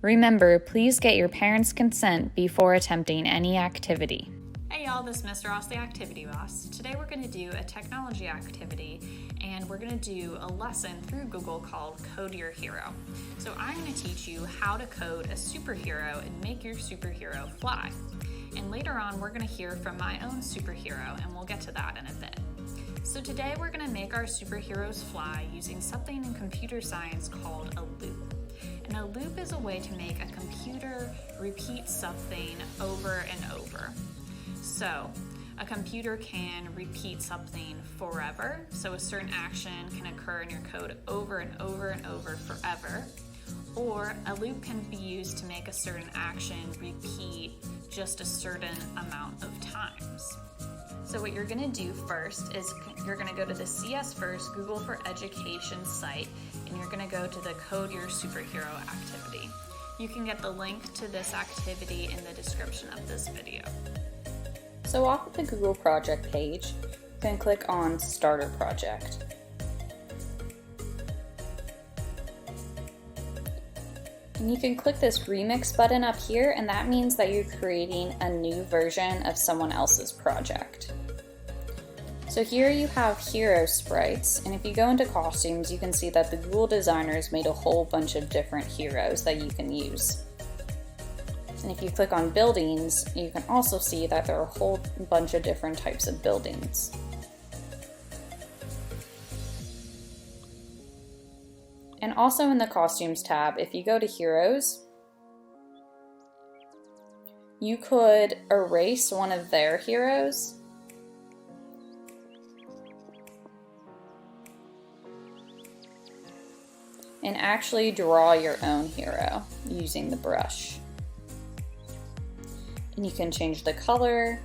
Remember, please get your parents' consent before attempting any activity. Hey y'all, this is Mr. Ross, the Activity Boss. Today we're going to do a technology activity, and we're going to do a lesson through Google called Code Your Hero. So I'm going to teach you how to code a superhero and make your superhero fly. And later on we're going to hear from my own superhero, and we'll get to that in a bit. So today we're going to make our superheroes fly using something in computer science called a loop. And a loop is a way to make a computer repeat something over and over. So a computer can repeat something forever, so a certain action can occur in your code over and over and over forever, or a loop can be used to make a certain action repeat just a certain amount of times. So what you're going to do first is you're going to go to the CS First Google for Education site, and you're going to go to the Code Your Superhero activity. You can get the link to this activity in the description of this video. So off of the Google project page, you can click on Starter Project. And you can click this Remix button up here, and that means that you're creating a new version of someone else's project. So here you have hero sprites, and if you go into costumes, you can see that the Google designers made a whole bunch of different heroes that you can use. And if you click on buildings, you can also see that there are a whole bunch of different types of buildings. And also in the costumes tab, if you go to heroes, you could erase one of their heroes and actually draw your own hero using the brush. And you can change the color,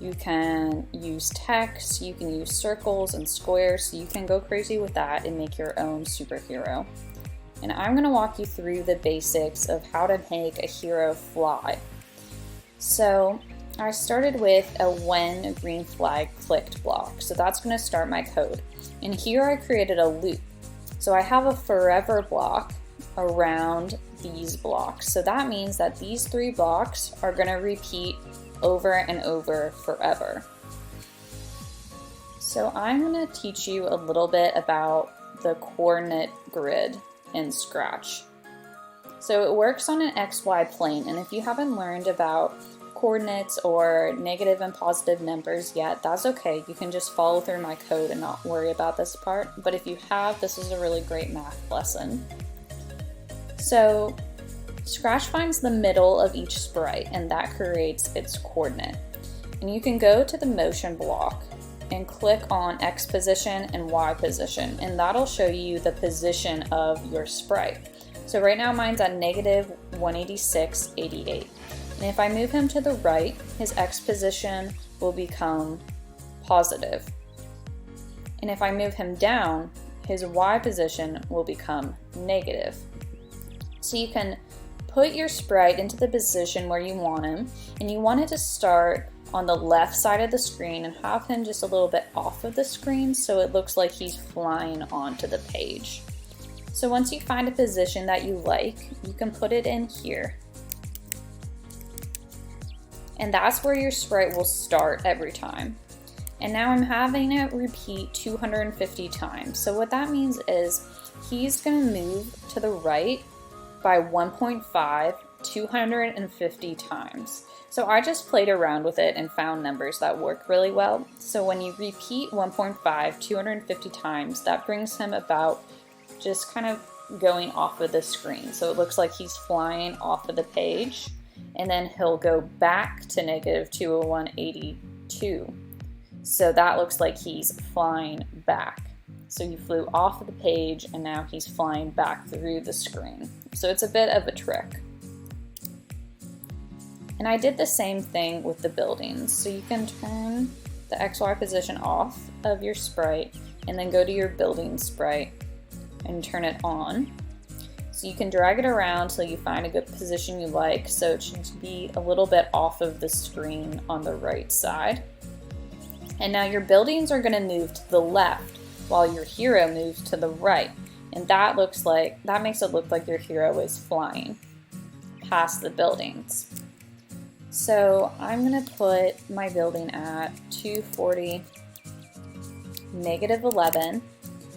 you can use text, you can use circles and squares, so you can go crazy with that and make your own superhero. And I'm going to walk you through the basics of how to make a hero fly. So I started with a when green flag clicked block, so that's going to start my code. And here I created a loop. So I have a forever block around these blocks. So that means that these 3 blocks are going to repeat over and over forever. So I'm going to teach you a little bit about the coordinate grid in Scratch. So it works on an XY plane, and if you haven't learned about coordinates or negative and positive numbers yet, that's okay. You can just follow through my code and not worry about this part. But if you have, this is a really great math lesson. So Scratch finds the middle of each sprite, and that creates its coordinate. And you can go to the motion block and click on X position and Y position, and that'll show you the position of your sprite. So right now mine's at negative 186.88. And if I move him to the right, his X position will become positive. And if I move him down, his Y position will become negative. So you can put your sprite into the position where you want him, and you want it to start on the left side of the screen and have him just a little bit off of the screen so it looks like he's flying onto the page. So once you find a position that you like, you can put it in here. And that's where your sprite will start every time. And now I'm having it repeat 250 times. So what that means is he's going to move to the right by 1.5 250 times. So I just played around with it and found numbers that work really well. So when you repeat 1.5 250 times, that brings him about just kind of going off of the screen. So it looks like he's flying off of the page, and then he'll go back to negative 201.82. So that looks like he's flying back. So you flew off of the page and now he's flying back through the screen. So it's a bit of a trick. And I did the same thing with the buildings. So you can turn the XY position off of your sprite and then go to your building sprite and turn it on. So you can drag it around till you find a good position you like. So it should be a little bit off of the screen on the right side. And now your buildings are going to move to the left while your hero moves to the right. And that makes it look like your hero is flying. past the buildings. So I'm going to put my building at 240, -11,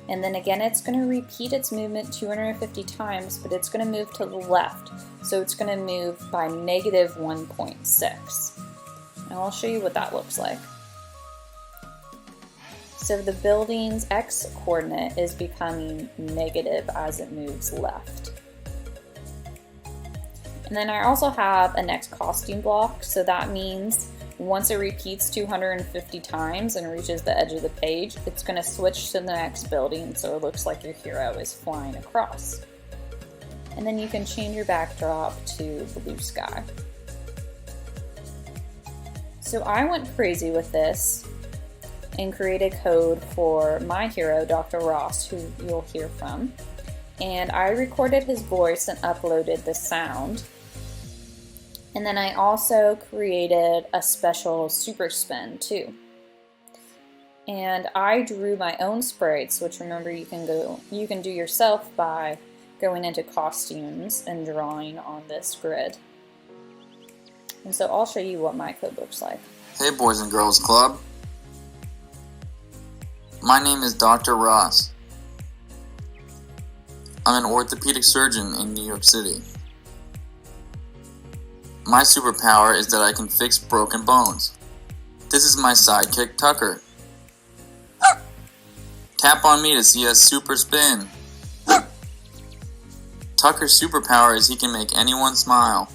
and then again it's going to repeat its movement 250 times, but it's going to move to the left. So it's going to move by -1.6. And I'll show you what that looks like. So the building's x coordinate is becoming negative as it moves left. And then I also have a next costing block, so that means once it repeats 250 times and reaches the edge of the page, it's going to switch to the next building so it looks like your hero is flying across. And then you can change your backdrop to blue sky. So I went crazy with this and created code for my hero, Dr. Ross, who you'll hear from. And I recorded his voice and uploaded the sound. And then I also created a special super spin too. And I drew my own sprites, which remember you can do yourself by going into costumes and drawing on this grid. And so I'll show you what my code looks like. Hey Boys and Girls Club. My name is Dr. Ross. I'm an orthopedic surgeon in New York City. My superpower is that I can fix broken bones. This is my sidekick, Tucker. Tap on me to see a super spin. Tucker's superpower is he can make anyone smile.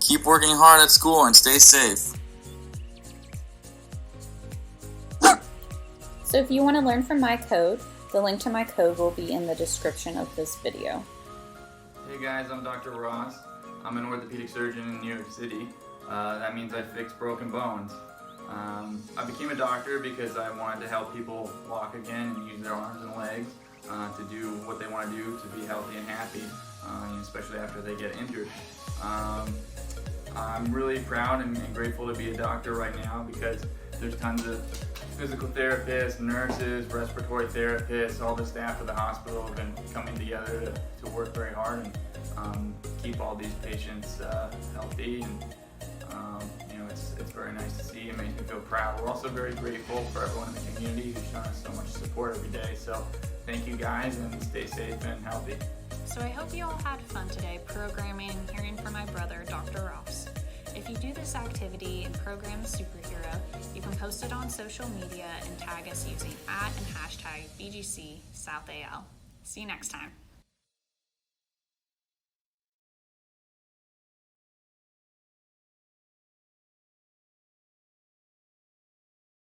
Keep working hard at school and stay safe. So if you want to learn from my code, the link to my code will be in the description of this video. Hey guys, I'm Dr. Ross. I'm an orthopedic surgeon in New York City. That means I fix broken bones. I became a doctor because I wanted to help people walk again and use their arms and legs to do what they want to do to be healthy and happy, especially after they get injured. I'm really proud and grateful to be a doctor right now because there's tons of physical therapists, nurses, respiratory therapists, all the staff of the hospital have been coming together to work very hard and keep all these patients healthy. And it's very nice to see. It makes me feel proud. We're also very grateful for everyone in the community who's shown us so much support every day. So thank you guys, and stay safe and healthy. So I hope you all had fun today programming and hearing from my brother, Dr. Ross. If you do this activity and program a superhero, you can post it on social media and tag us using @ and # BGCSouthal. See you next time.